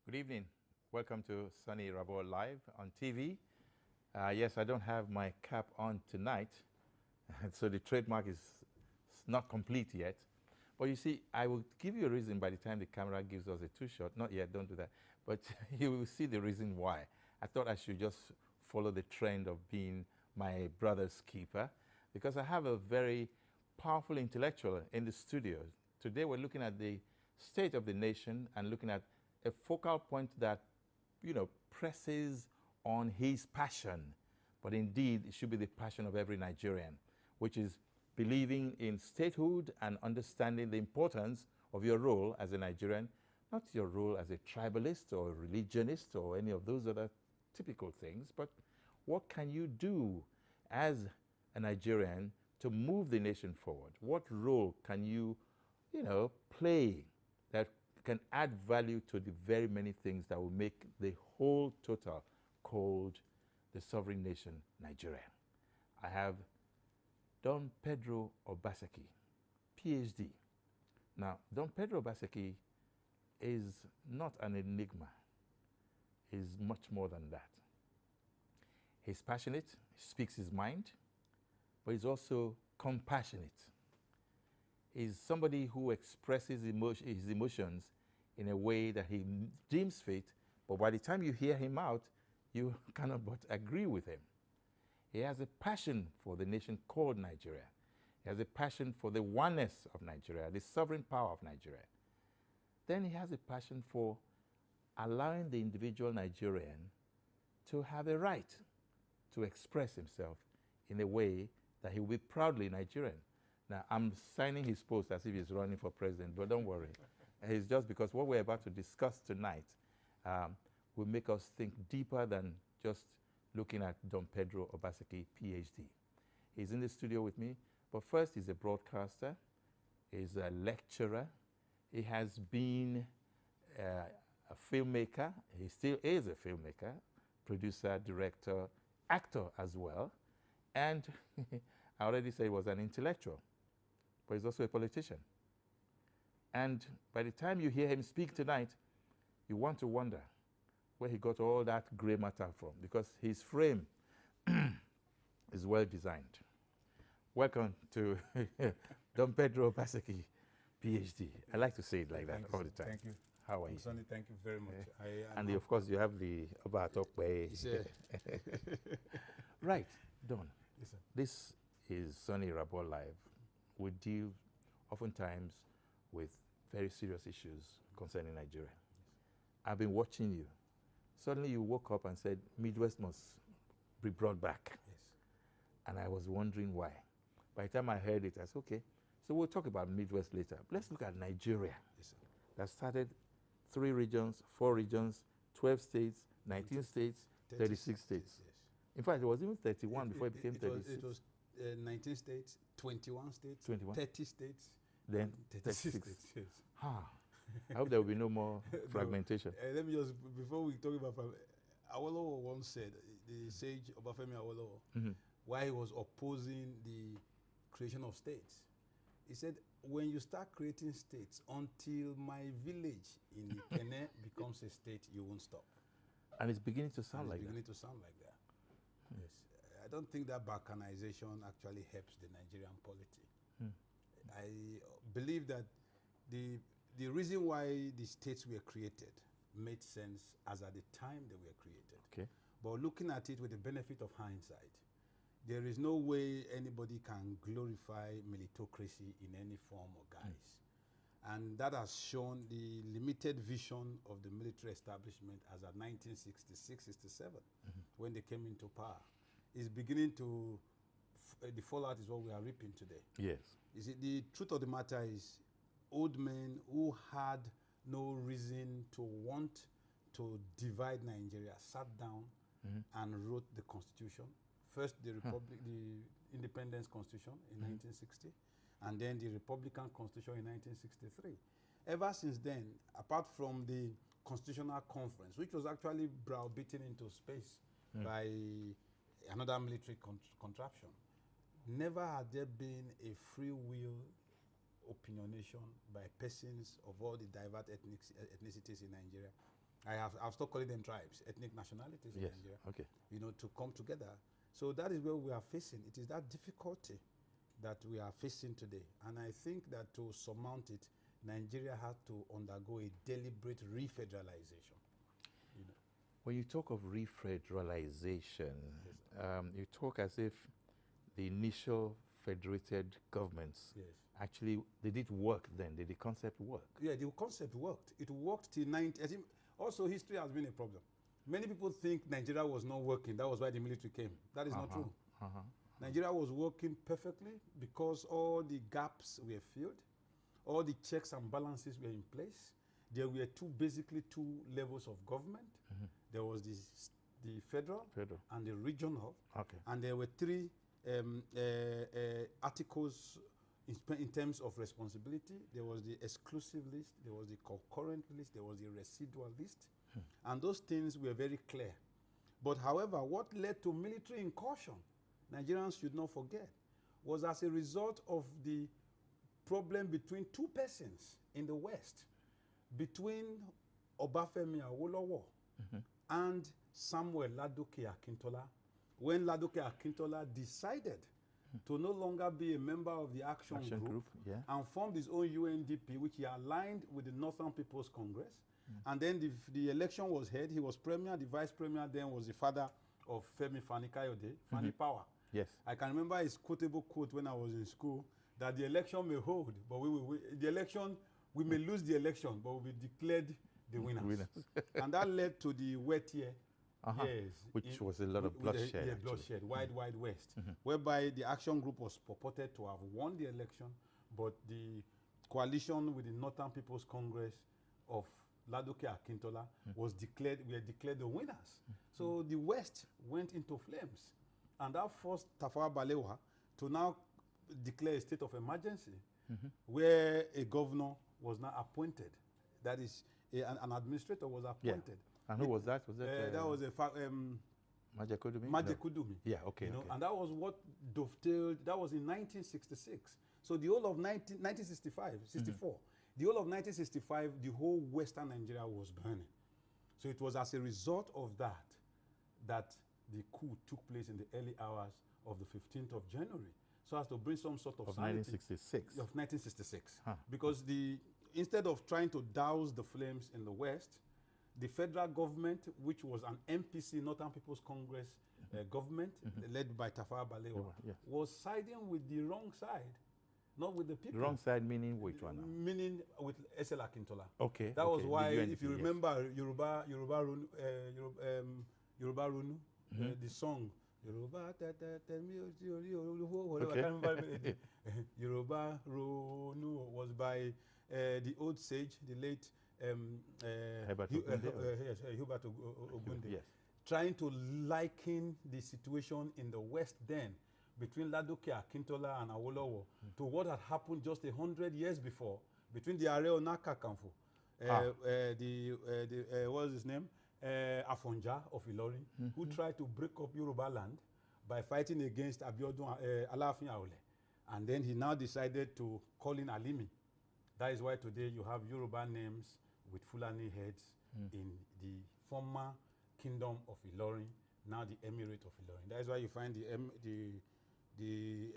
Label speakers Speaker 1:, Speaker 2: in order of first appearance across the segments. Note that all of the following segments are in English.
Speaker 1: Good evening. Welcome to Soni Irabor Live on TV. Yes, I don't have my cap on tonight, so the trademark is not complete yet. But you see, I will give you a reason by the time the camera gives us a two-shot. Not yet, don't do that. But you will see the reason why. I thought I should just follow the trend of being my brother's keeper, because I have a very powerful intellectual in the studio. Today we're looking at the state of the nation and looking at a focal point that, presses on his passion. But indeed, it should be the passion of every Nigerian, which is believing in statehood and understanding the importance of your role as a Nigerian, not your role as a tribalist or a religionist or any of those other typical things, but what can you do as a Nigerian to move the nation forward? What role can you, play that can add value to the very many things that will make the whole total called the sovereign nation Nigeria? I have Don Pedro Obaseki, PhD. Now, Don Pedro Obaseki is not an enigma. He's much more than that. He's passionate, he speaks his mind, but he's also compassionate. He's somebody who expresses his emotions in a way that he deems fit, but by the time you hear him out, you cannot but agree with him. He has a passion for the nation called Nigeria. He has a passion for the oneness of Nigeria, the sovereign power of Nigeria. Then he has a passion for allowing the individual Nigerian to have a right to express himself in a way that he will be proudly Nigerian. Now, I'm signing his post as if he's running for president, but don't worry. It's just because what we're about to discuss tonight will make us think deeper than just looking at Don Pedro Obaseki, PhD. He's in the studio with me, but first he's a broadcaster, he's a lecturer, he has been a filmmaker, he still is a filmmaker, producer, director, actor as well, and I already said he was an intellectual, but he's also a politician. And by the time you hear him speak tonight, you want to wonder where he got all that gray matter from, because his frame is well designed. Welcome to Don Pedro Obaseki, PhD. I like to say it like that all the time.
Speaker 2: Thank you.
Speaker 1: How are you?
Speaker 2: Sonny, thank you very much.
Speaker 1: And of course, you have the Obatok way. Right, Don.
Speaker 2: Yes, sir.
Speaker 1: This is Soni Irabor Live. We deal oftentimes with very serious issues concerning Nigeria. I've been watching you. Suddenly you woke up and said, Midwest must be brought back.
Speaker 2: Yes.
Speaker 1: And I was wondering why. By the time I heard it, I said, okay, so we'll talk about Midwest later. Let's look at Nigeria.
Speaker 2: Yes, sir.
Speaker 1: That started 3 regions, 4 regions, 12 states, 19 states, 36 states.
Speaker 2: Yes.
Speaker 1: In fact, it was even 31 before it became 36.
Speaker 2: It was 19 states, 21 states,
Speaker 1: 21.
Speaker 2: 30 states,
Speaker 1: Then
Speaker 2: 36
Speaker 1: 36.
Speaker 2: states. Yes.
Speaker 1: I hope there will be no more fragmentation.
Speaker 2: Let me just, before we talk about, Awolowo once said, the sage Obafemi Awolowo, while he was opposing the creation of states, he said, when you start creating states, until my village in Ikene becomes a state, you won't stop.
Speaker 1: And it's beginning to sound
Speaker 2: And
Speaker 1: like
Speaker 2: it's
Speaker 1: that.
Speaker 2: beginning to sound like that. Yes. I don't think that balkanization actually helps the Nigerian polity. I believe that the reason why the states were created made sense as at the time they were created.
Speaker 1: Okay.
Speaker 2: But looking at it with the benefit of hindsight, there is no way anybody can glorify militocracy in any form or guise. And that has shown the limited vision of the military establishment as at 1966-67, when they came into power. It's beginning to, the fallout is what we are reaping today.
Speaker 1: Yes.
Speaker 2: You see, the truth of the matter is, old men who had no reason to want to divide Nigeria sat down and wrote the Constitution. First, the Republic, the Independence Constitution in 1960, and then the Republican Constitution in 1963. Ever since then, apart from the Constitutional Conference, which was actually browbeaten into space by another military contraption, never had there been a free will opinionation by persons of all the diverse ethnicities in Nigeria I've stopped calling them tribes, ethnic nationalities in
Speaker 1: Yes.
Speaker 2: Nigeria.
Speaker 1: Okay.
Speaker 2: You know, to come together. So that is where we are facing. It is that difficulty that we are facing today. And I think that to surmount it, Nigeria had to undergo a deliberate refederalization. You know.
Speaker 1: When you talk of refederalization, you talk as if the initial federated governments
Speaker 2: Yes.
Speaker 1: actually, they did work then. Did the concept work?
Speaker 2: Yeah, the concept worked. It worked till 90. I think also history has been a problem. Many people think Nigeria was not working. That was why the military came. That is not true. Nigeria was working perfectly because all the gaps were filled, all the checks and balances were in place. There were basically two levels of government. There was the federal and the regional.
Speaker 1: Okay.
Speaker 2: And there were three articles in terms of responsibility. There was the exclusive list, there was the concurrent list, there was the residual list. And those things were very clear. But however, what led to military incursion, Nigerians should not forget, was as a result of the problem between two persons in the West, between Obafemi Awolowo and Samuel Ladoke Akintola, when Ladoke Akintola decided to no longer be a member of the Action Group and formed his own UNDP, which he aligned with the Northern People's Congress. And then the election was held. He was premier. The vice premier then was the father of Femi Fani-Kayode, Fani Power.
Speaker 1: Yes.
Speaker 2: I can remember his quotable quote when I was in school that the election may hold, but we may lose the election, but we'll be declared the winners. And that led to the wet year. Yes,
Speaker 1: which was a lot of bloodshed.
Speaker 2: Yeah, bloodshed, wide west, whereby the Action Group was purported to have won the election, but the coalition with the Northern People's Congress of Ladoke Akintola were declared the winners. So the West went into flames, and that forced Tafawa Balewa to now declare a state of emergency, where a governor was now appointed. That is, an administrator was appointed.
Speaker 1: Yeah. And who was that? Was that?
Speaker 2: That was
Speaker 1: Maje Kudumi?
Speaker 2: Maje Kudumi.
Speaker 1: Yeah, okay.
Speaker 2: You know, and that was what dovetailed. That was in 1966. So the whole of 1964, the whole of 1965, the whole Western Nigeria was burning. So it was as a result of that the coup took place in the early hours of the 15th of January, so as to bring some sort of sanity.
Speaker 1: 1966.
Speaker 2: Of 1966. Because instead of trying to douse the flames in the West, the federal government, which was an MPC, Northern People's Congress government, led by Tafawa Balewa, was siding with the wrong side, not with the people.
Speaker 1: The wrong side meaning which one?
Speaker 2: Meaning with SL Akintola.
Speaker 1: Okay.
Speaker 2: That was why, if you
Speaker 1: yes.
Speaker 2: remember Yoruba Runu, the song, Yoruba, whatever, I can't remember. Yoruba Runu was by the old sage, the late
Speaker 1: Hubert
Speaker 2: Ogunde,
Speaker 1: yes.
Speaker 2: trying to liken the situation in the West then between Ladoke Akintola and Awolowo to what had happened just 100 years before between the Are Ona Kakanfo, what was his name? Afonja of Ilorin, who tried to break up Yoruba land by fighting against Abiodun Alaafin Aole. And then he now decided to call in Alimi. That is why today you have Yoruba names with Fulani heads in the former kingdom of Ilorin, now the Emirate of Ilorin. That is why you find the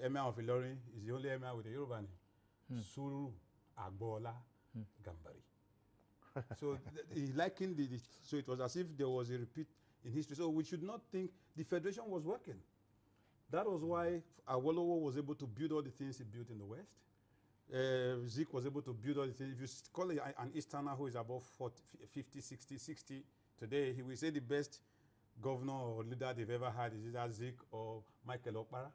Speaker 2: Emir of Ilorin is the only Emir with a Yoruba name. Suru Agbola Gambari. So he likened so it was as if there was a repeat in history. So we should not think the federation was working. That was why Awolowo was able to build all the things he built in the West. Zeke was able to build all the things. If you call an Easterner who is above 50, 60 today, he will say the best governor or leader they've ever had is either Zeke or Michael Okpara,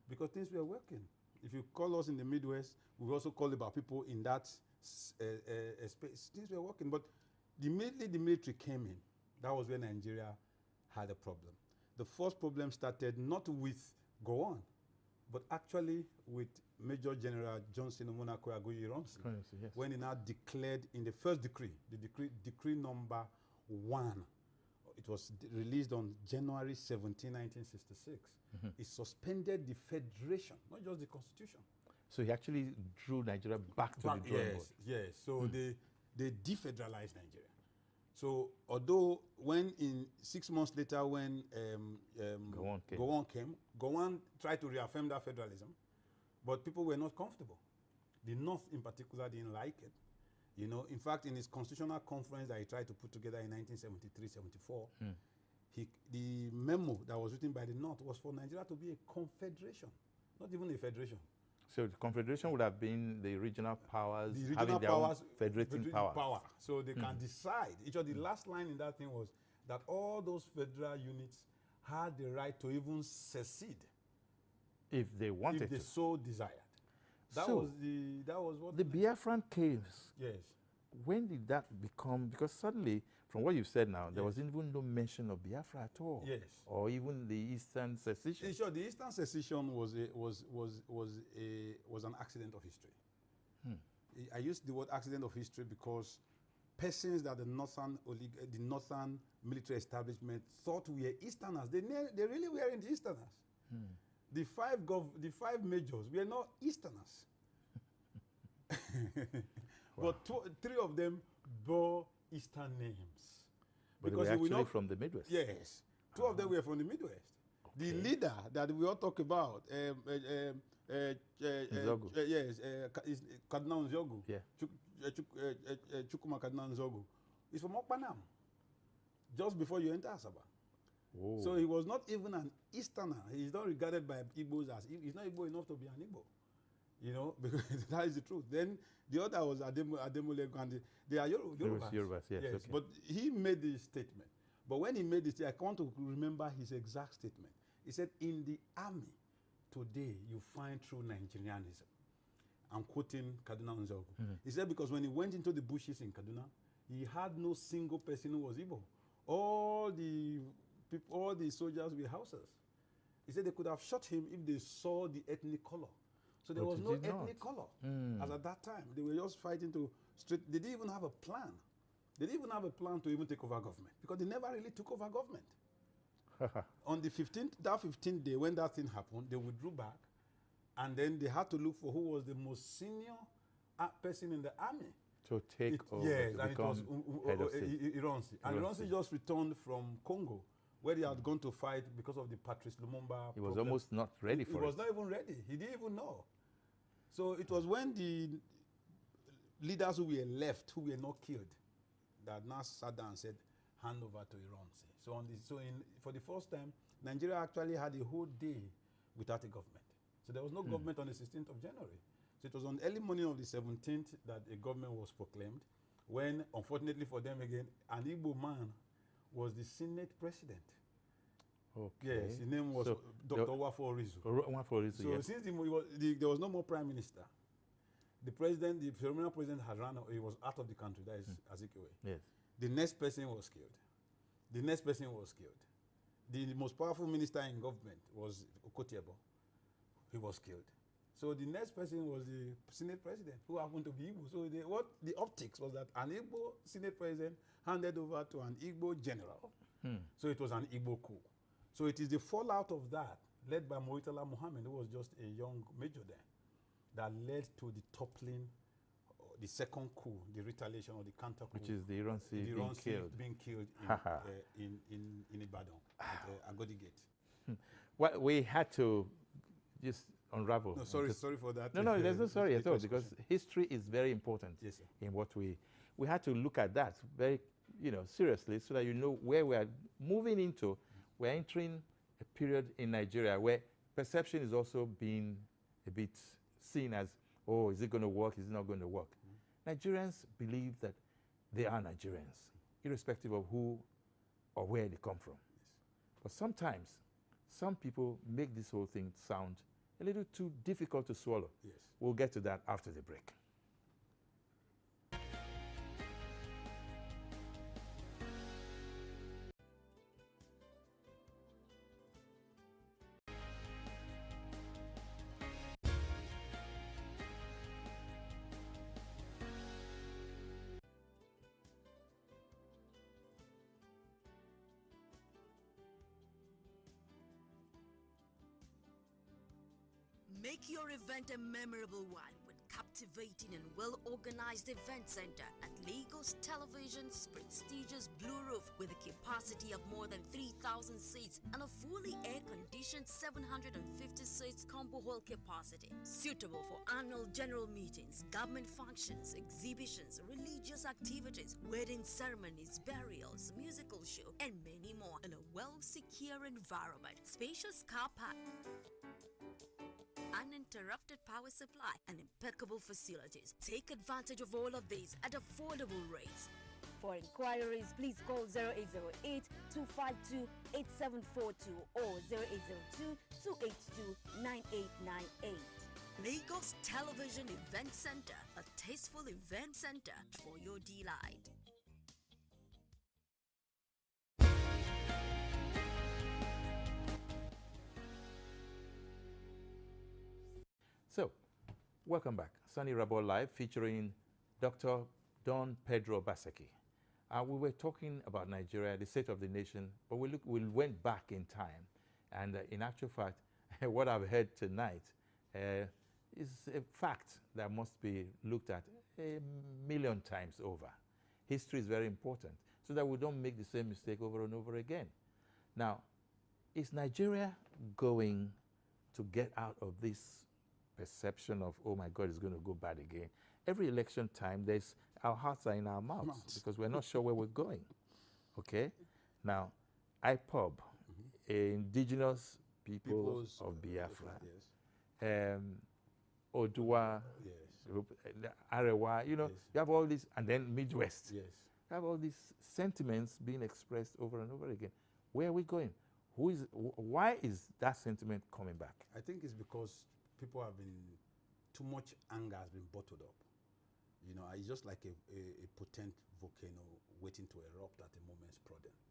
Speaker 2: because things were working. If you call us in the Midwest, we also call about people in that space. Things were working, but immediately the military came in. That was when Nigeria had a problem. The first problem started not with Gowon, but actually with Major General Johnson Omonako Aguiyi-Ironsi,
Speaker 1: Yes.
Speaker 2: when he now declared in the first decree, decree number 1, it was released on January 17, 1966. It suspended the federation, not just the constitution.
Speaker 1: So he actually drew Nigeria back to the drawing board.
Speaker 2: Yes. So they defederalized Nigeria. So although when in 6 months later when
Speaker 1: Gowon
Speaker 2: came, Gowon tried to reaffirm that federalism, but people were not comfortable. The North in particular didn't like it. You know, in fact, in his constitutional conference that he tried to put together in 1973-74, the memo that was written by the North was for Nigeria to be a confederation, not even a federation.
Speaker 1: So the confederation would have been the regional powers
Speaker 2: The regional
Speaker 1: having their
Speaker 2: powers,
Speaker 1: own federating power.
Speaker 2: So they can decide. Each of the last line in that thing was that all those federal units had the right to even secede
Speaker 1: If they wanted
Speaker 2: if they
Speaker 1: to.
Speaker 2: so desired. That
Speaker 1: So,
Speaker 2: was what
Speaker 1: the Biafran caves,
Speaker 2: yes.
Speaker 1: when did that become, because suddenly, from what you said now, there
Speaker 2: Yes.
Speaker 1: was even no mention of Biafra at all.
Speaker 2: Yes.
Speaker 1: Or even the Eastern secession.
Speaker 2: Sure, the Eastern secession was an accident of history. I use the word accident of history because persons that the northern military establishment thought were Easterners, they really were in the Easterners. The five majors were not Easterners.
Speaker 1: Wow.
Speaker 2: But three of them bore Eastern names.
Speaker 1: But
Speaker 2: Because
Speaker 1: they
Speaker 2: they
Speaker 1: were
Speaker 2: will
Speaker 1: actually
Speaker 2: not-
Speaker 1: from the Midwest.
Speaker 2: Yes. Two of them were from the Midwest. The
Speaker 1: Okay.
Speaker 2: leader that we all talk about,
Speaker 1: Nzogu.
Speaker 2: yes, is Cardinal Nzogu,
Speaker 1: Yeah.
Speaker 2: Chukuma Cardinal Nzogu, is from Okpanam, just before you enter Asaba.
Speaker 1: Oh.
Speaker 2: So he was not even an Easterner. He's not regarded by Igbos as, he's not Igbo enough to be an Igbo. You know, because that is the truth. Then the other was Ademulego, and they are Yorubas.
Speaker 1: Yorubas, yes, okay.
Speaker 2: But he made this statement. But when he made it, I want to remember his exact statement. He said, in the army today, you find true Nigerianism. I'm quoting Cardinal Nzogu. He said, because when he went into the bushes in Kaduna, he had no single person who was Igbo. All the soldiers were Hausas. He said they could have shot him if they saw the ethnic color. So there
Speaker 1: But
Speaker 2: was
Speaker 1: he
Speaker 2: no
Speaker 1: did not.
Speaker 2: ethnic color. As at that time, they were just fighting to straight. They didn't even have a plan. They didn't even have a plan to even take over government because they never really took over government. On the 15th day, when that thing happened, they withdrew back, and then they had to look for who was the most senior person in the army.
Speaker 1: to take over,
Speaker 2: Yes,
Speaker 1: to
Speaker 2: and it was
Speaker 1: become head of state.
Speaker 2: Ironsi. And
Speaker 1: Ironsi.
Speaker 2: Ironsi just returned from Congo, where he had gone to fight because of the Patrice Lumumba
Speaker 1: He was
Speaker 2: problem.
Speaker 1: almost not ready
Speaker 2: He
Speaker 1: for
Speaker 2: was
Speaker 1: it.
Speaker 2: not even ready. He didn't even know. So it was when the leaders who were left, who were not killed, that now sat down and said, hand over to Ironsi. So for the first time, Nigeria actually had a whole day without a government. So there was no government on the 16th of January. So it was on early morning of the 17th that a government was proclaimed, when, unfortunately for them again, an Igbo man was the Senate president.
Speaker 1: Okay.
Speaker 2: Yes, his name was
Speaker 1: So
Speaker 2: Dr.
Speaker 1: the-
Speaker 2: Wafo Orizu.
Speaker 1: One for it,
Speaker 2: So
Speaker 1: yes.
Speaker 2: since there was no more prime minister, the ceremonial president had run, he was out of the country, that is Azikiwe.
Speaker 1: Yes.
Speaker 2: The next person was killed. The next person was killed. The most powerful minister in government was Okotiebo. He was killed. So the next person was the Senate president, who happened to be Igbo. So the optics was that an Igbo Senate president handed over to an Igbo general. So it was an Igbo coup. So it is the fallout of that, led by Moitala Mohammed, who was just a young major then, that led to the toppling, the second coup, the retaliation or the counter coup.
Speaker 1: Which is the Ironsi
Speaker 2: the
Speaker 1: being
Speaker 2: Ironsi
Speaker 1: killed.
Speaker 2: being killed in Ibadan, at Agodi Gate.
Speaker 1: Well, we had to just unravel.
Speaker 2: No, sorry for that.
Speaker 1: No, there's no sorry at all,
Speaker 2: Because
Speaker 1: because history is very important
Speaker 2: Yes, sir.
Speaker 1: in what we had to look at that very, seriously, so that you know where we are moving into. We're entering a period in Nigeria where perception is also being a bit seen as, oh, is it going to work? Is it not going to work? Nigerians believe that they are Nigerians, irrespective of who or where they come from. But sometimes, some people make this whole thing sound a little too difficult to swallow.
Speaker 2: Yes.
Speaker 1: We'll get to that after the break.
Speaker 3: Make your event a memorable one with Captain captivating and well-organized event center at Lagos Television's prestigious Blue Roof with a capacity of more than 3,000 seats and a fully air-conditioned 750 seats combo hall capacity, suitable for annual general meetings, government functions, exhibitions, religious activities, wedding ceremonies, burials, musical show, and many more in a well-secure environment. Spacious car park, uninterrupted power supply, and impeccable facilities. Take advantage of all of these at affordable rates.
Speaker 4: For inquiries, please call 0808 252 8742 or 0802 282 9898.
Speaker 3: Lagos Television Event Center, a tasteful event center for your delight.
Speaker 1: So, welcome back. Soni Irabor Live featuring Dr. Don Pedro Obaseki. We were talking about Nigeria, the state of the nation, but we went back in time. And in actual fact, what I've heard tonight is a fact that must be looked at 1,000,000 times over. History is very important so that we don't make the same mistake over and over again. Now, is Nigeria going to get out of this perception of, oh my God, it's going to go bad again? Every election time, our hearts are in our mouths because we're not sure where we're going. Okay? Now, IPOB, Indigenous Peoples of Biafra,
Speaker 2: Yes.
Speaker 1: Odua,
Speaker 2: Yes.
Speaker 1: Arewa, you know, you have all these, and then Midwest.
Speaker 2: Yes.
Speaker 1: You have all these sentiments being expressed over and over again. Where are we going? Why is that sentiment coming back?
Speaker 2: I think it's because people have been, too much anger has been bottled up. You know, it's just like a potent volcano waiting to erupt at a moment's prudence.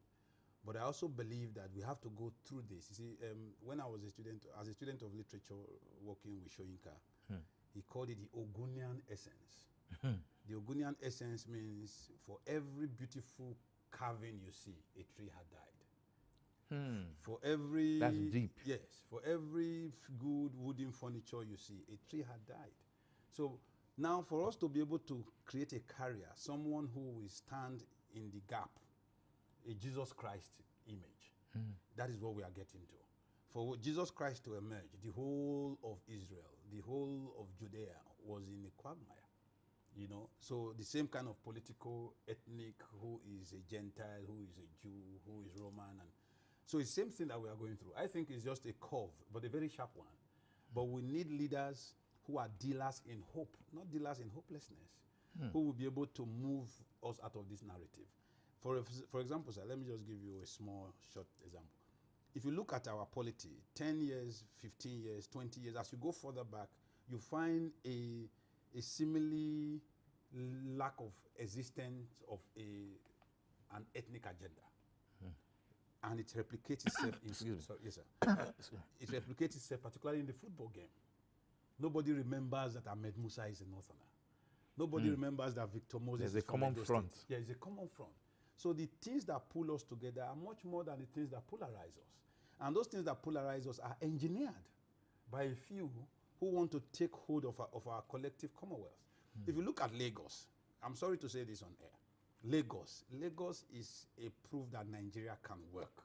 Speaker 2: But I also believe that we have to go through this. You see, when I was a student, as a student of literature working with Shoyinka, he called it the Ogunian essence. The Ogunian essence means for every beautiful carving you see, a tree had died. For every...
Speaker 1: That's deep.
Speaker 2: Yes. For every good wooden furniture you see, a tree had died. So now for us to be able to create a carrier, someone who will stand in the gap, a Jesus Christ image, that is what we are getting to. For Jesus Christ to emerge, the whole of Israel, the whole of Judea was in a quagmire. You know, so the same kind of political, ethnic, who is a Gentile, who is a Jew, who is Roman, and so it's the same thing that we are going through. I think it's just a curve, but a very sharp one. But we need leaders who are dealers in hope, not dealers in hopelessness, who will be able to move us out of this narrative. For example, sir, let me just give you a small, short example. If you look at our polity, 10 years, 15 years, 20 years, as you go further back, you find a seemingly lack of existence of an ethnic agenda. And it replicates itself in... Sorry, yes, sir. It replicates itself particularly in the football game. Nobody remembers that Ahmed Musa is a Northerner. Nobody remembers that Victor Moses
Speaker 1: There's a common front.
Speaker 2: Yeah, it's a common front. So the things that pull us together are much more than the things that polarize us. And those things that polarize us are engineered by a few who want to take hold of our collective commonwealth. If you look at Lagos, I'm sorry to say this on air, Lagos is a proof that Nigeria can work.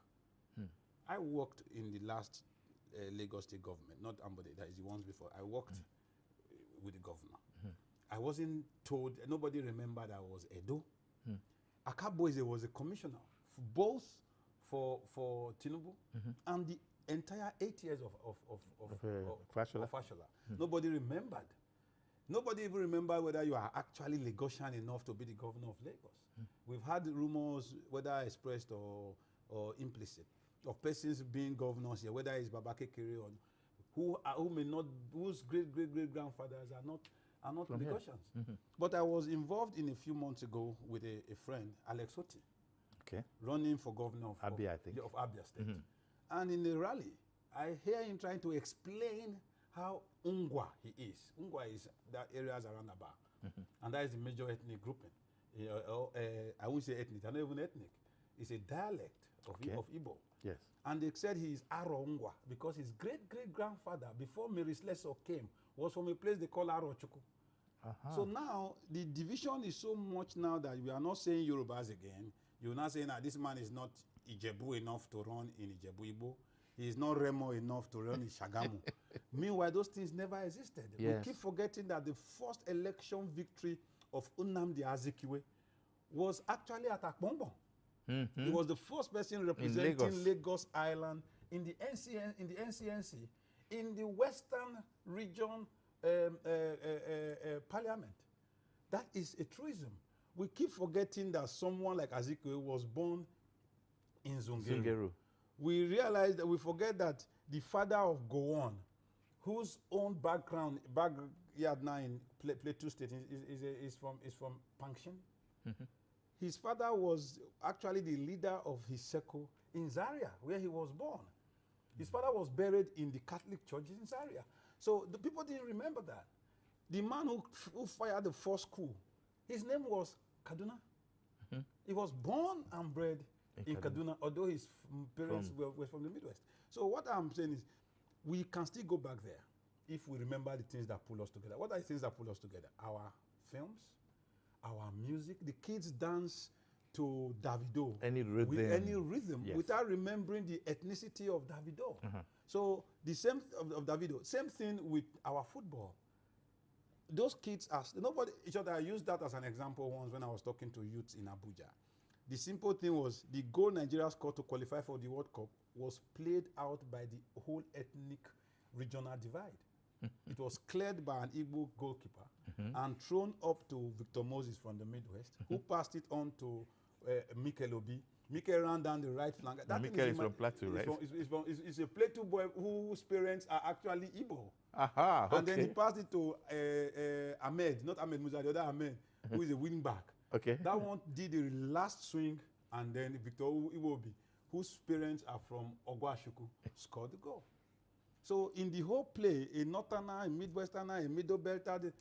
Speaker 2: I worked in the last Lagos state government, not Ambode, that is the ones before. I worked with the governor. I wasn't told, nobody remembered I was Edo. Akaboise was a commissioner, both for Tinubu and the entire 8 years of Fashola. Nobody remembered. Nobody even remembered whether you are actually Lagosian enough to be the governor of Lagos. We've had rumors, whether expressed or implicit, of persons being governors here, whether it's Babake Kere or who may not, whose great grandfathers are not Lagosians. But I was involved in a few months ago with a friend, Alex Oti, running for governor of Abia, I think. Of Abia State. And in a rally, I hear him trying to explain how Ungwa he is. Ungwa is that areas around Aba. And that is the major ethnic grouping. I won't say ethnic, not even ethnic. It's a dialect of Igbo.
Speaker 1: Yes.
Speaker 2: And they said he is Aro Ungwa because his great-great-grandfather, before Mary Slessor came, was from a place they call Aro Chuku. So now the division is so much now that we are not saying Yorubas again. You're not saying that this man is not Ijebu enough to run in Ijebu Igbo. He is not Remo enough to run in Shagamu. Meanwhile, those things never existed.
Speaker 1: Yes.
Speaker 2: We keep forgetting that the first election victory of Nnamdi Azikiwe was actually at Akpombo. He was the first person representing Lagos Island in the NCNC, in the Western Region Parliament. That is a truism. We keep forgetting that someone like Azikiwe was born in Zungeru. We realize that we forget that the father of Gowon, whose own backyard now in Plateau State is from Pankshin. His father was actually the leader of his circle in Zaria, where he was born. His father was buried in the Catholic church in Zaria. So the people didn't remember that. The man who fired the first coup, his name was Kaduna. He was born and bred in Kaduna, although his parents were from the Midwest. So what I'm saying is, we can still go back there if we remember the things that pull us together. What are the things that pull us together? Our films, our music. The kids dance to Davido.
Speaker 1: Any rhythm.
Speaker 2: With any rhythm,
Speaker 1: yes,
Speaker 2: without remembering the ethnicity of Davido. So the same of Davido. Same thing with our football. Those kids are nobody. I used that as an example once when I was talking to youths in Abuja. The simple thing was the goal Nigeria scored to qualify for the World Cup was played out by the whole ethnic regional divide. It was cleared by an Igbo goalkeeper and thrown up to Victor Moses from the Midwest, who passed it on to Mikel Obi. Mikel ran down the right flank. That
Speaker 1: Mikel is from Plateau, right?
Speaker 2: It's a Plateau boy whose parents are actually Igbo.
Speaker 1: Aha, okay.
Speaker 2: And then he passed it to Ahmed, not Ahmed Musa, the other Ahmed, who is a wing back.
Speaker 1: Okay.
Speaker 2: That one did the last swing, and then Victor Iwobi, whose parents are from Ogwashuku, scored the goal. So in the whole play, a Northerner, a Midwesterner, a Middle Belter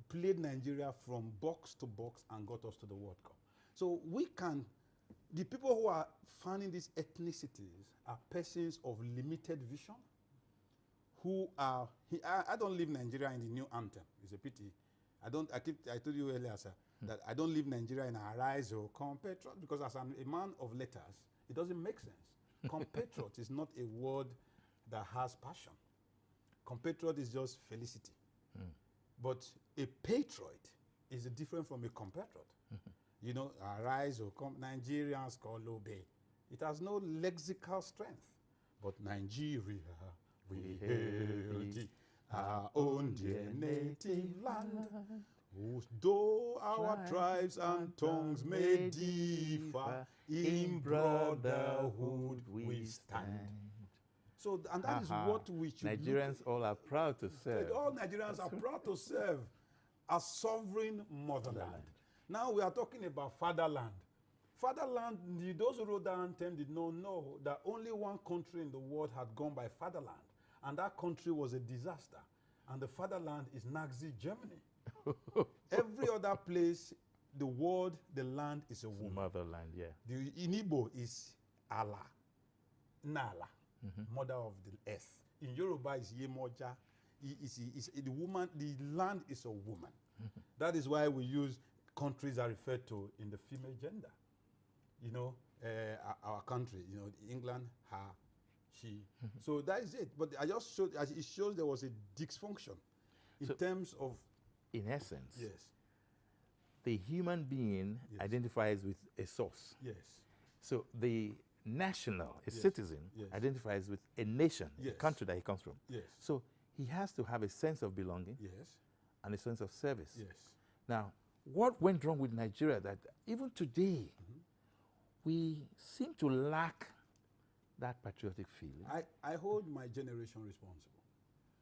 Speaker 2: played Nigeria from box to box and got us to the World Cup. So the people who are finding these ethnicities are persons of limited vision, who are, I don't leave Nigeria in the new anthem. It's a pity. I told you earlier, sir, that I don't leave Nigeria in Arise or compatriot, because as I'm a man of letters, it doesn't make sense. Compatriot is not a word that has passion. Compatriot is just felicity. But a patriot is different from a compatriot. You know, Arise or Nigerians call obey. It has no lexical strength. But Nigeria, we hail thee, our own dear native land. Though our tribes and tongues may differ, in brotherhood we stand. So, and that is what we should
Speaker 1: Nigerians all are proud to serve.
Speaker 2: All Nigerians are proud to serve a sovereign motherland. Now we are talking about fatherland. Fatherland, those who wrote the anthem did not know that only one country in the world had gone by fatherland. And that country was a disaster. And the fatherland is Nazi Germany. Every other place, the world, the land is a woman.
Speaker 1: Motherland, yeah.
Speaker 2: In Igbo is Allah, Nala, mother of the earth. In Yoruba is Yemoja. The woman, the land is a woman. That is why we use countries are referred to in the female gender. You know, our country, you know, England, her, she. So that is it. But I just showed, as it shows there was a dysfunction in terms of.
Speaker 1: In essence,
Speaker 2: yes,
Speaker 1: the human being identifies with a source.
Speaker 2: Yes.
Speaker 1: So the national, a citizen, identifies with a nation, a country that he comes from.
Speaker 2: Yes.
Speaker 1: So he has to have a sense of belonging and a sense of service.
Speaker 2: Yes.
Speaker 1: Now, what went wrong with Nigeria that even today we seem to lack that patriotic feeling?
Speaker 2: I hold my generation responsible.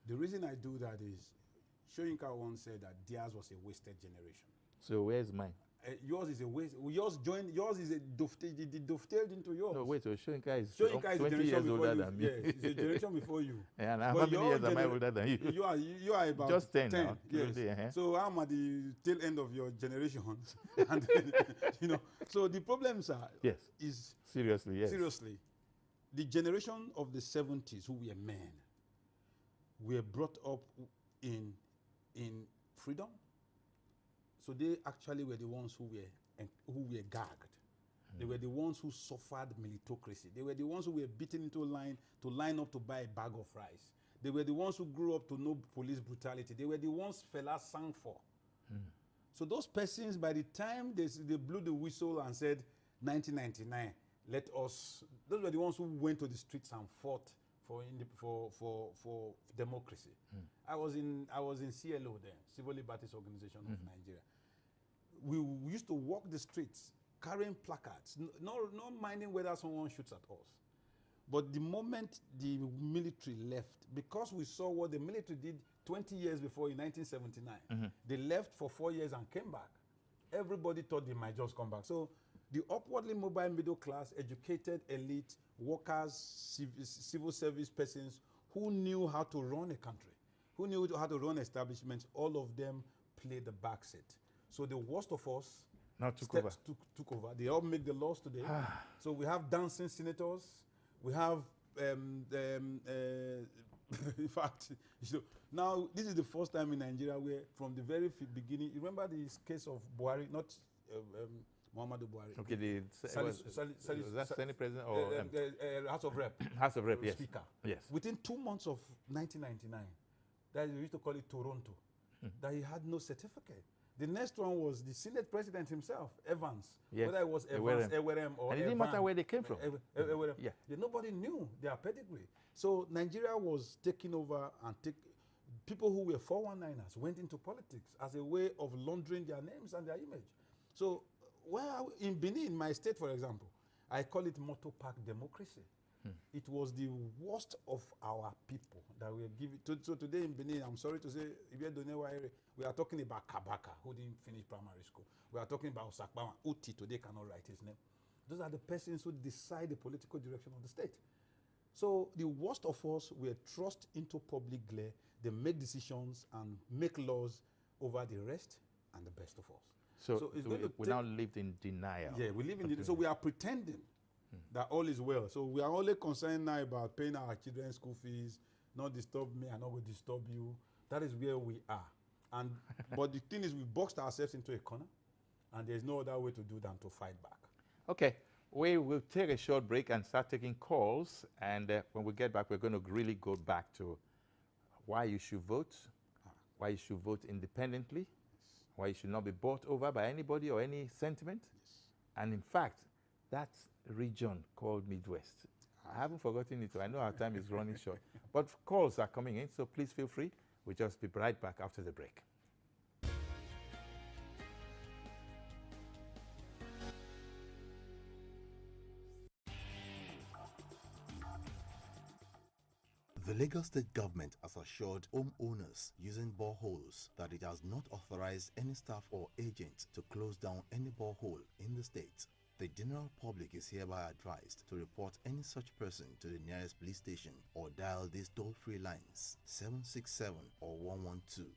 Speaker 2: The reason I do that is Soyinka once said that theirs was a wasted generation.
Speaker 1: So where's mine?
Speaker 2: Yours is a waste. Yours is a dovetailed into yours.
Speaker 1: No, wait, so Soyinka is
Speaker 2: 20
Speaker 1: years older than me.
Speaker 2: Yes, it's a generation before you.
Speaker 1: And how many years am I older than you?
Speaker 2: You are about
Speaker 1: just 10 now.
Speaker 2: Yes. So I'm at the tail end of your generation. And you know, so the problems are is seriously, the generation of the 70s who were men were brought up in freedom, So they actually were the ones who were gagged. They were the ones who suffered militocracy. They were the ones who were beaten into line to line up to buy a bag of rice. They were the ones who grew up to know police brutality. They were the ones Fela sang for. So those persons, by the time they blew the whistle and said 1999, those were the ones who went to the streets and fought for democracy. I was in CLO then, Civil Liberties Organization of Nigeria. We used to walk the streets carrying placards, not minding whether someone shoots at us. But the moment the military left, because we saw what the military did 20 years before in 1979, they left for 4 years and came back. Everybody thought they might just come back. So the upwardly mobile middle class, educated elite, workers, civil service persons who knew how to run a country, who knew how to run establishments, all of them played the back seat. So the worst of us
Speaker 1: now took over. They all make the laws today.
Speaker 2: So we have dancing senators. We have, in fact, now this is the first time in Nigeria where from the very beginning, you remember this case of Buhari, not Muhammadu Buhari.
Speaker 1: Okay, was that Senate President or
Speaker 2: House of Rep?
Speaker 1: House of Rep, yes.
Speaker 2: Speaker.
Speaker 1: Yes.
Speaker 2: Within 2 months of 1999, that we used to call it Toronto, that he had no certificate. The next one was the Senate President himself, Evans.
Speaker 1: Yes.
Speaker 2: Whether it was Evans, Ewerem, or
Speaker 1: and it didn't matter where they came from.
Speaker 2: Yeah. Nobody knew their pedigree. So Nigeria was taking over and people who were 419ers went into politics as a way of laundering their names and their image. So in Benin, my state, for example, I call it Motor Park democracy. It was the worst of our people that we are giving. So today in Benin, I'm sorry to say, we are talking about Kabaka, who didn't finish primary school. We are talking about Osakbawa, Uti today cannot write his name. Those are the persons who decide the political direction of the state. So the worst of us were thrust into public glare. They make decisions and make laws over the rest and the best of us.
Speaker 1: So we now lived in denial.
Speaker 2: Yeah, we live in denial. So we are pretending that all is well. So we are only concerned now about paying our children's school fees, not disturb me, I'm not going to disturb you. That is where we are. But the thing is, we boxed ourselves into a corner, and there's no other way to do than to fight back.
Speaker 1: Okay, we will take a short break and start taking calls. And when we get back, we're going to really go back to why you should vote, why you should vote independently, why you should not be bought over by anybody or any sentiment. And in fact, that region called Midwest. I haven't forgotten it. I know our time is running short. But calls are coming in, so please feel free. We'll just be right back after the break.
Speaker 5: The Lagos State government has assured homeowners using boreholes that it has not authorized any staff or agent to close down any borehole in the state. The general public is hereby advised to report any such person to the nearest police station or dial these toll-free lines 767 or 112.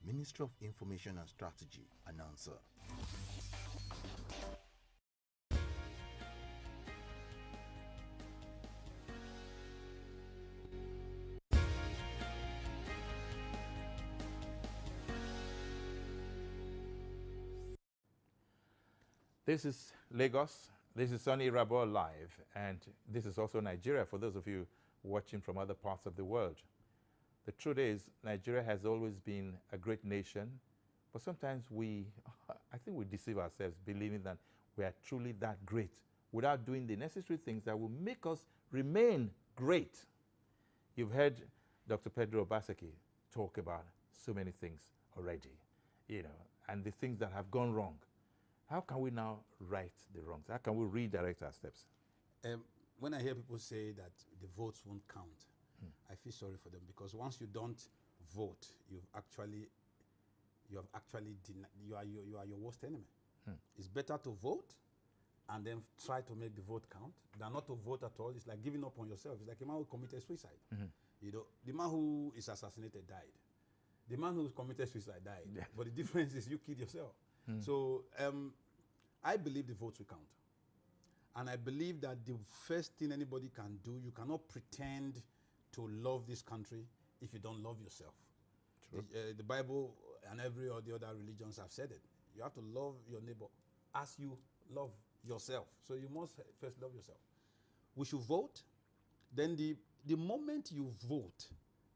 Speaker 5: Ministry of Information and Strategy, announcer.
Speaker 1: This is Lagos. This is Soni Irabor live, and this is also Nigeria for those of you watching from other parts of the world. The truth is, Nigeria has always been a great nation, but sometimes I think we deceive ourselves believing that we are truly that great without doing the necessary things that will make us remain great. You've heard Dr. Pedro Obaseki talk about so many things already, and the things that have gone wrong. How can we now right the wrongs? How can we redirect our steps?
Speaker 2: When I hear people say that the votes won't count, I feel sorry for them, because once you don't vote, you are your worst enemy. It's better to vote and then try to make the vote count than not to vote at all. It's like giving up on yourself. It's like a man who committed suicide. The man who is assassinated died. The man who committed suicide died. Yeah. But the difference is you killed yourself. So I believe the votes will count. And I believe that the first thing anybody can do, you cannot pretend to love this country if you don't love yourself. The Bible and every of the other religions have said it. You have to love your neighbor as you love yourself. So you must first love yourself. We should vote. Then the moment you vote,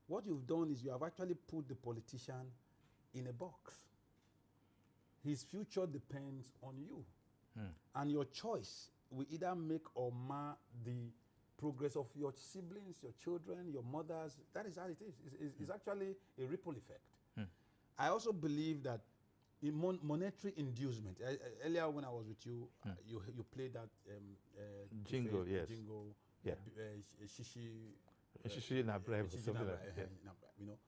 Speaker 2: what you've done is you have actually put the politician in a box. His future depends on you. And your choice will either make or mar the progress of your siblings, your children, your mothers. That is how it is. It's actually a ripple effect. I also believe that in monetary inducement, earlier when I was with you, you played that
Speaker 1: jingle, yes.
Speaker 2: Jingle,
Speaker 1: Yeah. Shishi na brave, something like that.
Speaker 2: You know,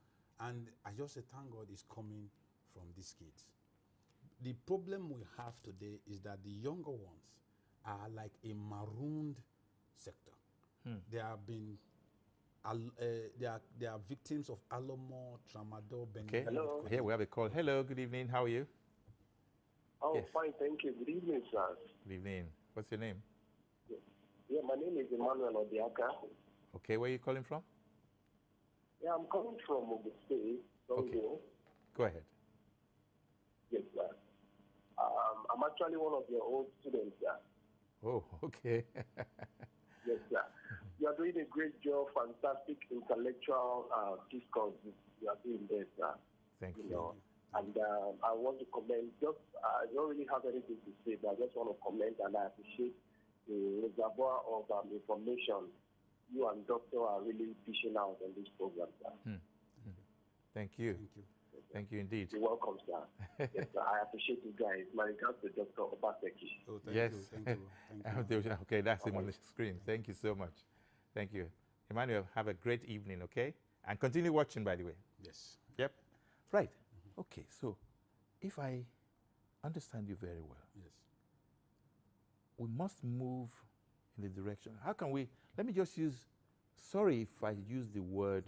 Speaker 2: and I just say, thank God it's coming from these kids. The problem we have today is that the younger ones are like a marooned sector. They have been, they are victims of Alamo, Tramadol,
Speaker 1: Okay.
Speaker 6: Hello.
Speaker 1: Here we have a call. Hello, good evening. How are you?
Speaker 6: Oh,
Speaker 1: Yes.
Speaker 6: fine, thank you. Good evening, sir.
Speaker 1: Good evening. What's your name?
Speaker 6: Yeah, my name is Emmanuel Odiaka.
Speaker 1: Okay, where are you calling from?
Speaker 6: Yeah, I'm coming from Ogun State.
Speaker 1: Okay. Go ahead.
Speaker 6: Yes, sir. I'm actually one of your old students, sir.
Speaker 1: Oh, okay.
Speaker 6: Yes, sir. You are doing a great job, fantastic intellectual discourse you are doing there, sir.
Speaker 1: Thank you.
Speaker 6: Know. And I want to comment, I don't really have anything to say, but I just want to comment, and I appreciate the reservoir of information you and Doctor are really dishing out on this program, sir.
Speaker 1: Thank you.
Speaker 2: Thank you.
Speaker 1: Thank you indeed.
Speaker 6: You're welcome, sir. Yes, sir. I appreciate you guys. My regards to Dr. Obaseki.
Speaker 2: Oh, thank
Speaker 1: Yes.
Speaker 2: you. Thank you. Thank you.
Speaker 1: Okay, that's him on the screen. Thank you so much. Thank you. Emmanuel, have a great evening, okay? And continue watching, by the way.
Speaker 2: Yes.
Speaker 1: Yep. Right. Okay, so if I understand you very well,
Speaker 2: Yes.
Speaker 1: we must move in the direction. How can we, let me just use, sorry if I use the word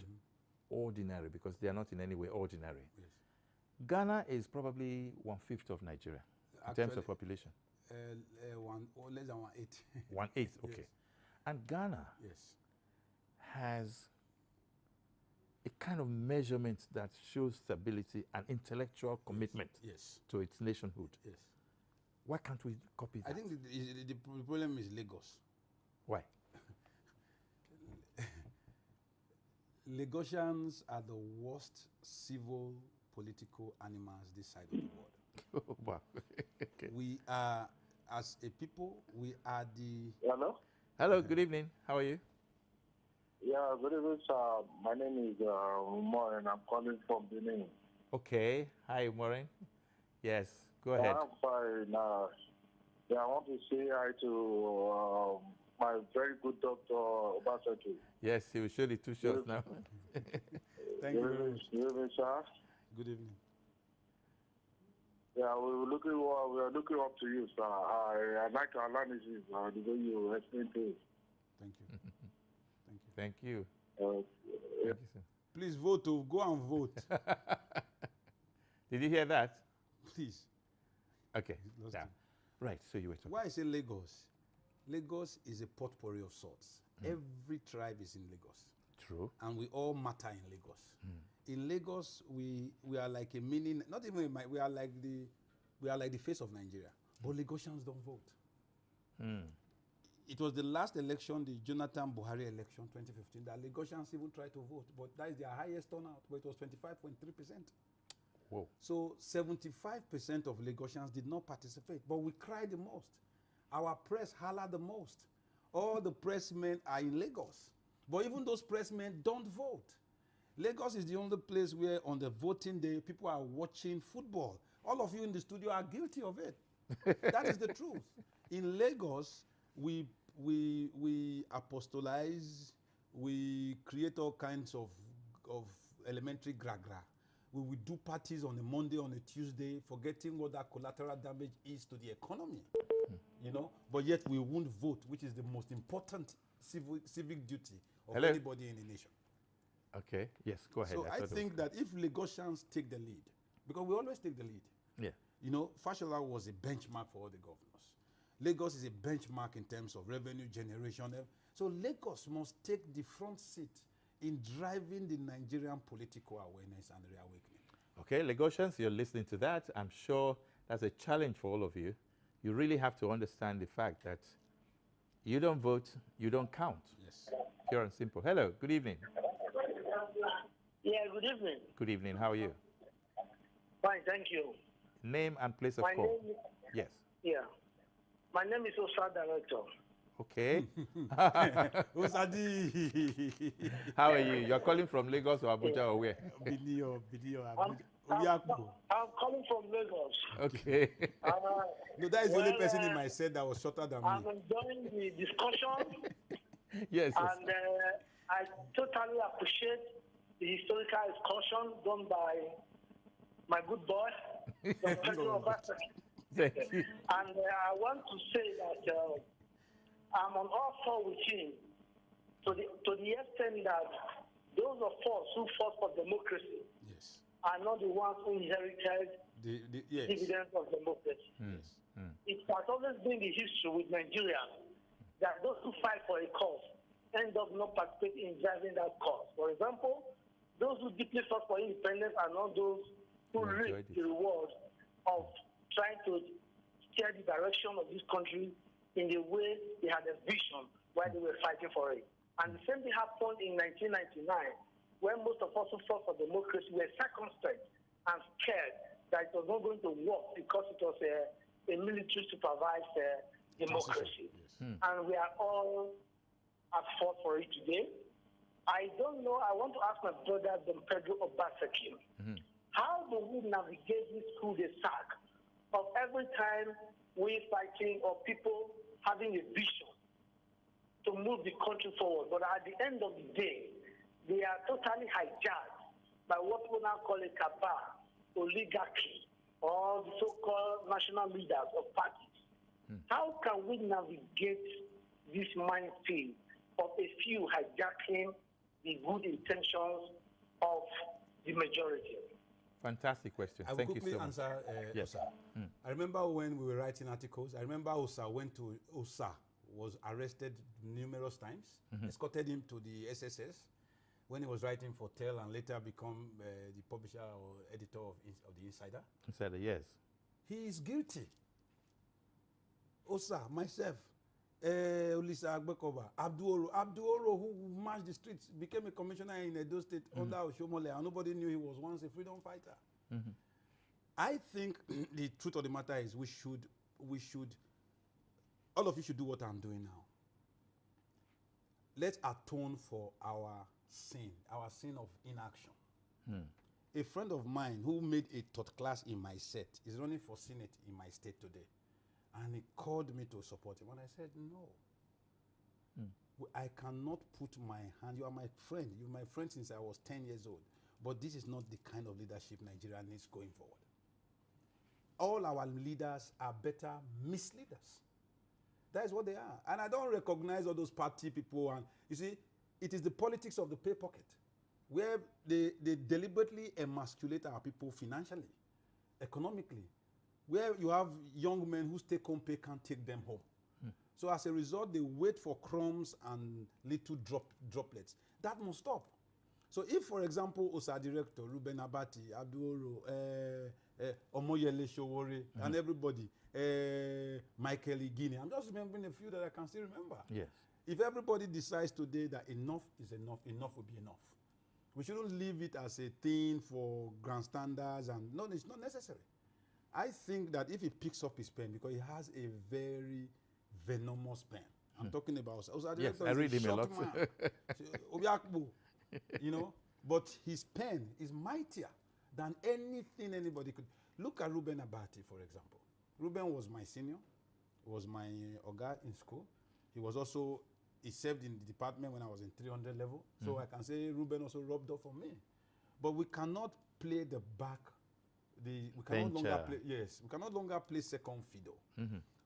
Speaker 1: ordinary, because they are not in any way ordinary.
Speaker 2: Yes.
Speaker 1: Ghana is probably 1/5 of Nigeria in terms of population.
Speaker 2: Less than 1/8.
Speaker 1: 1/8, okay.
Speaker 2: Yes.
Speaker 1: And Ghana
Speaker 2: Yes.
Speaker 1: has a kind of measurement that shows stability and intellectual commitment
Speaker 2: Yes.
Speaker 1: to its nationhood.
Speaker 2: Yes.
Speaker 1: Why can't we copy that?
Speaker 2: I think the problem is Lagos.
Speaker 1: Why?
Speaker 2: Lagosians are the worst civil political animals this side of the world.
Speaker 1: Wow. Okay.
Speaker 2: We are, as a people, we are the...
Speaker 6: Hello?
Speaker 1: Hello, good evening. How are you?
Speaker 6: Yeah, good evening, sir. My name is Umar, and I'm calling from Benin.
Speaker 1: Okay. Hi, Maureen. Yes, go ahead.
Speaker 6: I'm fine. Yeah, I want to say hi to my very good Dr. Obaseki.
Speaker 1: Yes, he will show the two shots now.
Speaker 2: Thank you very much.
Speaker 6: Good evening, sir.
Speaker 2: Good evening.
Speaker 6: Yeah, we are looking up to you, sir. I like your analysis, the way you explain things.
Speaker 2: Thank you.
Speaker 1: Thank you.
Speaker 6: Uh,
Speaker 1: Thank you, sir.
Speaker 2: Please vote. Go and vote.
Speaker 1: Did you hear that?
Speaker 2: Please.
Speaker 1: Okay.
Speaker 2: Lost
Speaker 1: Yeah.
Speaker 2: it.
Speaker 1: Right, so you were talking.
Speaker 2: Why I say Lagos? Lagos is a potpourri of sorts. Every tribe is in Lagos.
Speaker 1: True.
Speaker 2: And we all matter in Lagos. In Lagos, we are like a mini, not even we are like the face of Nigeria. But Lagosians don't vote. It was the last election, the Jonathan Buhari election, 2015, that Lagosians even tried to vote. But that is their highest turnout, but it was 25.3%.
Speaker 1: Whoa.
Speaker 2: So 75% of Lagosians did not participate, but we cried the most. Our press hollered the most. All the pressmen are in Lagos, but even those pressmen don't vote. Lagos is the only place where on the voting day, people are watching football. All of you in the studio are guilty of it. That is the truth. In Lagos, we apostolize, we create all kinds of elementary gra-gra. We will do parties on a Monday, on a Tuesday, forgetting what that collateral damage is to the economy. You know, but yet we won't vote, which is the most important civic duty of anybody in the nation.
Speaker 1: Okay. Yes, go ahead.
Speaker 2: So I think that if Lagosians take the lead, because we always take the lead.
Speaker 1: Yeah.
Speaker 2: You know, Fashola was a benchmark for all the governors. Lagos is a benchmark in terms of revenue generation. So Lagos must take the front seat in driving the Nigerian political awareness and reawakening.
Speaker 1: Okay, Lagosians, you're listening to that. I'm sure that's a challenge for all of you. You really have to understand the fact that you don't vote, you don't count.
Speaker 2: Yes.
Speaker 1: Pure and simple. Hello, good evening.
Speaker 7: Yeah, good evening.
Speaker 1: Good evening, how are you?
Speaker 7: Fine, thank you.
Speaker 1: Name and place of
Speaker 7: My
Speaker 1: call.
Speaker 7: name is,
Speaker 1: Yes.
Speaker 7: yeah. My name is Osa Director.
Speaker 1: Okay.
Speaker 2: Osadi.
Speaker 1: How are you? You're calling from Lagos or Abuja or where?
Speaker 2: Video.
Speaker 7: I'm calling from Lagos.
Speaker 1: Okay.
Speaker 2: No, that is the only person in my set that was shorter than
Speaker 7: I'm
Speaker 2: me.
Speaker 7: enjoying the discussion,
Speaker 1: Yes.
Speaker 7: and I totally appreciate the historical excursion done by my good boy, Dr. Pedro Obaseki.
Speaker 1: Thank you.
Speaker 7: And I want to say that I'm on all four with him to the extent that those of us who fought for democracy
Speaker 2: Yes.
Speaker 7: are not the ones who inherited
Speaker 2: Yes.
Speaker 7: dividends of democracy.
Speaker 2: Yes.
Speaker 7: It has always been the history with Nigeria that those who fight for a cause end up not participating in driving that cause. For example, those who deeply fought for independence are not those who reap the reward of trying to steer the direction of this country in the way they had envisioned while they were fighting for it. And the same thing happened in 1999, when most of us who fought for democracy were circumspect and scared that it was not going to work because it was a military supervised democracy.
Speaker 2: Yes.
Speaker 7: And we are all at fault for it today. I don't know. I want to ask my brother, Pedro Obaseki, how do we navigate this cul-de-sac of every time we fighting or people having a vision to move the country forward, but at the end of the day, they are totally hijacked by what we now call a cabal, oligarchy, or the so-called national leaders of parties. How can we navigate this minefield of a few hijacking the good intentions of the majority?
Speaker 1: Fantastic question.
Speaker 2: I will
Speaker 1: Thank you
Speaker 2: quickly
Speaker 1: so much.
Speaker 2: answer
Speaker 1: Yes.
Speaker 2: Osa. I remember when we were writing articles, I remember Osa was arrested numerous times, escorted him to the SSS when he was writing for TEL and later become the publisher or editor of the Insider.
Speaker 1: Insider, yes.
Speaker 2: He is guilty. Osa, myself, Olisa Agbekoba, Abduoro, who marched the streets, became a commissioner in Edo State under Oshomole, and nobody knew he was once a freedom fighter. I think the truth of the matter is we should, all of you should do what I'm doing now. Let's atone for our sin of inaction. A friend of mine who made a third class in my set is running for Senate in my state today. And he called me to support him. And I said, no. I cannot put my hand. You are my friend. You're my friend since I was 10 years old. But this is not the kind of leadership Nigeria needs going forward. All our leaders are better misleaders. That is what they are. And I don't recognize all those party people. And you see, it is the politics of the pay pocket, where they deliberately emasculate our people financially, economically, where you have young men whose take-home pay can't take them home. So as a result, they wait for crumbs and little droplets. That must stop. So if, for example, Osa Director, Ruben Abati, Abduoro, Omoyele Showore, and everybody, Michael Igini, I'm just remembering a few that I can still remember.
Speaker 1: Yes.
Speaker 2: If everybody decides today that enough is enough, enough will be enough. We shouldn't leave it as a thing for grandstanders, and no, it's not necessary. I think that if he picks up his pen, because he has a very venomous pen. I'm talking about
Speaker 1: Yes, I read him a lot.
Speaker 2: You know, but his pen is mightier than anything anybody could. Look at Ruben Abati, for example. Ruben was my senior, was my Oga in school. He was also, he served in the department when I was in 300 level. So I can say Ruben also rubbed off on me. But we cannot play the back. We cannot longer play. Yes, we cannot longer play second fiddle.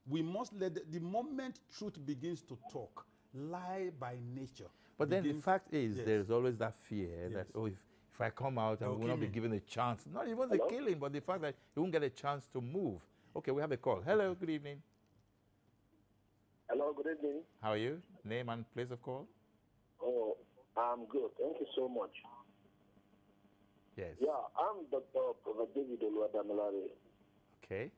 Speaker 2: We must let the moment truth begins to talk, lie by nature.
Speaker 1: But then the fact is, there's always that fear that,
Speaker 2: Yes.
Speaker 1: oh, if I come out, I will not be given a chance. Not even the killing, but the fact that you won't get a chance to move. Okay, we have a call. Hello, good evening.
Speaker 6: Hello, good evening.
Speaker 1: How are you? Name and place of call?
Speaker 6: Oh, I'm good. Thank you so much.
Speaker 1: Yes.
Speaker 6: Yeah, I'm Dr. David Oluwadamilare.
Speaker 1: Okay.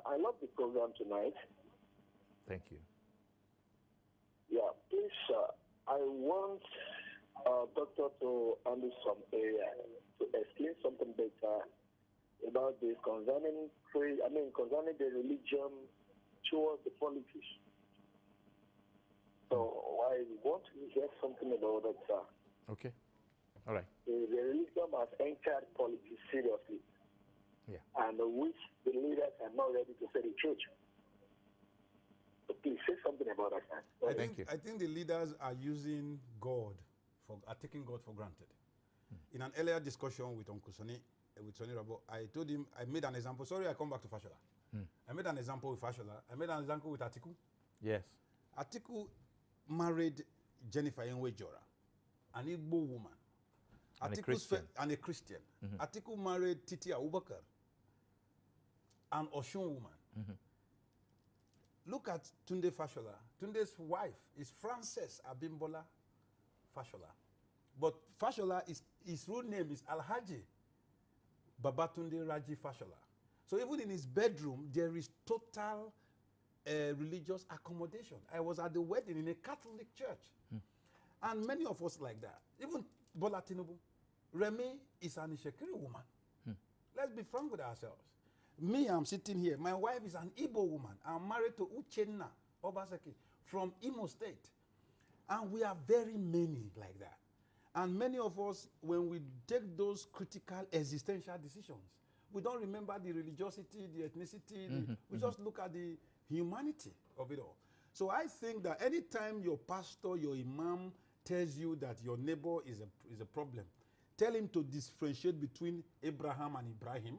Speaker 6: I love the program tonight.
Speaker 1: Thank you.
Speaker 6: Yeah, please, I want doctor to handle some area to explain something better about this concerning the religion towards the politics. So I want to hear something about that, sir.
Speaker 1: Okay. All right.
Speaker 6: The religion has entered politics seriously.
Speaker 1: Yeah.
Speaker 6: And which the leaders are not ready to say the truth. So please say something about that, sir.
Speaker 1: Thank you.
Speaker 2: I think the leaders are using God are taking God for granted. In an earlier discussion with Uncle Soni, with Soni Irabor, I told him, I made an example. Sorry, I come back to Fashola. I made an example with Fashola. I made an example with Atiku.
Speaker 1: Yes.
Speaker 2: Atiku married Jennifer Enwe-Jora, an Igbo woman.
Speaker 1: And a Christian.
Speaker 2: And a Christian. Atiku married Titi Abubakar, an Oshun woman. Look at Tunde Fashola. Tunde's wife is Frances Abimbola Fashola. But Fashola, his real name is Alhaji Babatunde Raji Fashola. So even in his bedroom, there is total religious accommodation. I was at the wedding in a Catholic church. And many of us like that. Even Bola Tinubu. Remi is an Ishekiri woman. Let's be frank with ourselves. Me, I'm sitting here. My wife is an Igbo woman. I'm married to Uchenna Obaseki from Imo State. And we are very many like that. And many of us, when we take those critical existential decisions, we don't remember the religiosity, the ethnicity. We just look at the humanity of it all. So I think that anytime your pastor, your imam tells you that your neighbor is a problem, tell him to differentiate between Abraham and Ibrahim.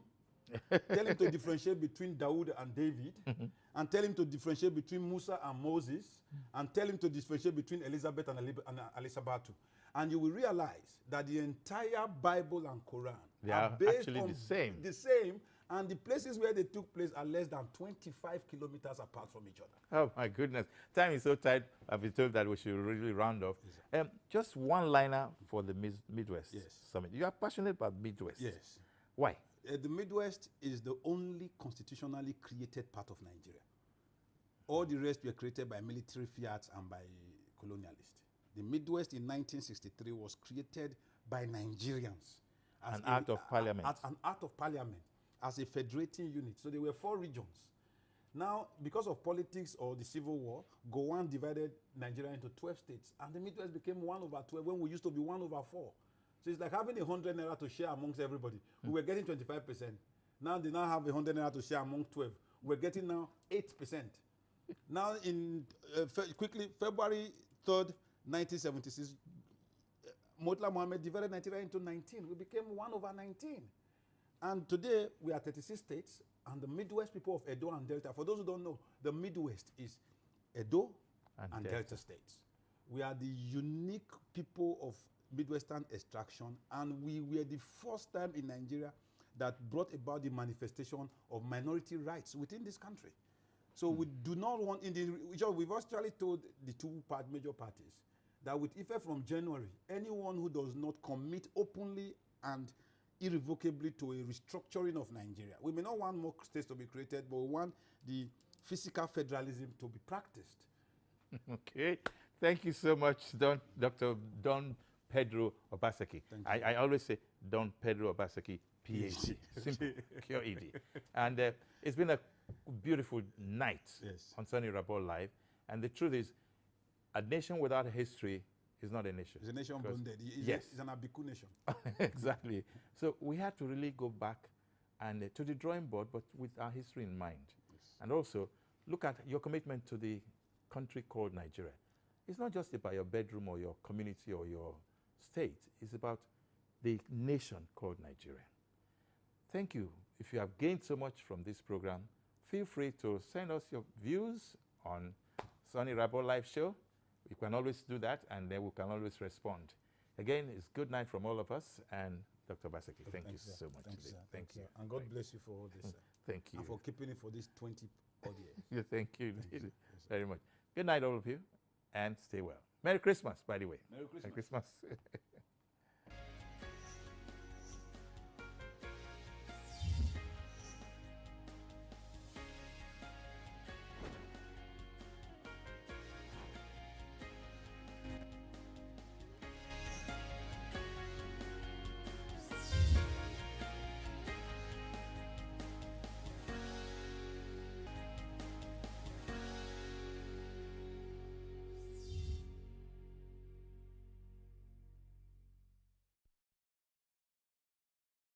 Speaker 2: Tell him to differentiate between Dawood and David, and tell him to differentiate between Musa and Moses, and tell him to differentiate between Elizabeth and Elisabatu. And you will realize that the entire Bible and Quran
Speaker 1: are
Speaker 2: based
Speaker 1: actually
Speaker 2: on
Speaker 1: the same.
Speaker 2: And the places where they took place are less than 25 kilometers apart from each other.
Speaker 1: Oh, my goodness. Time is so tight. I've been told that we should really round off.
Speaker 2: Yes,
Speaker 1: just one liner for the Midwest
Speaker 2: Yes.
Speaker 1: Summit. You are passionate about Midwest.
Speaker 2: Yes.
Speaker 1: Why?
Speaker 2: The Midwest is the only constitutionally created part of Nigeria. All the rest were created by military fiats and by colonialists. The Midwest in 1963 was created by Nigerians. As
Speaker 1: An act of parliament.
Speaker 2: As an act of parliament, as a federating unit. So there were 4 regions. Now, because of politics or the Civil War, Gowon divided Nigeria into 12 states, and the Midwest became 1/12 when we used to be 1/4. So it's like having 100 naira to share amongst everybody. We were getting 25%. Now they now have 100 naira to share among 12. We're getting now 8%. Now in February 3rd, 1976, Murtala Mohammed divided Nigeria into 19. We became 1/19. And today we are 36 states, and the Midwest people of Edo and Delta. For those who don't know, the Midwest is Edo and Delta states. We are the unique people of Midwestern extraction, and we were the first time in Nigeria that brought about the manifestation of minority rights within this country. So we do not want, we've actually told the two major parties that with effect from January, anyone who does not commit openly and irrevocably to a restructuring of Nigeria, we may not want more states to be created, but we want the physical federalism to be practiced.
Speaker 1: Okay. Thank you so much, Dr. Don Pedro Obaseki. I always say Don Pedro Obaseki PHD. Simple, QED. And it's been a beautiful night on Soni Irabor Live. And the truth is, a nation without a history is not a nation.
Speaker 2: It's a nation bonded. It's an Abiku nation.
Speaker 1: Exactly. So we had to really go back and to the drawing board, but with our history in mind. And also look at your commitment to the country called Nigeria. It's not just about your bedroom or your community or your state. It's about the nation called Nigeria. Thank you. If you have gained so much from this program, feel free to send us your views on Soni Irabor Live Show. You can always do that, and then we can always respond. Again, it's good night from all of us, and Dr. Obaseki, thank you so much. Thank you.
Speaker 2: And God bless you for all this.
Speaker 1: Thank you.
Speaker 2: And for keeping it for these 20 odd years.
Speaker 1: Yeah, thank you very much. Good night, all of you, and stay well. Merry Christmas, by the way.
Speaker 2: Merry Christmas.
Speaker 1: Merry Christmas.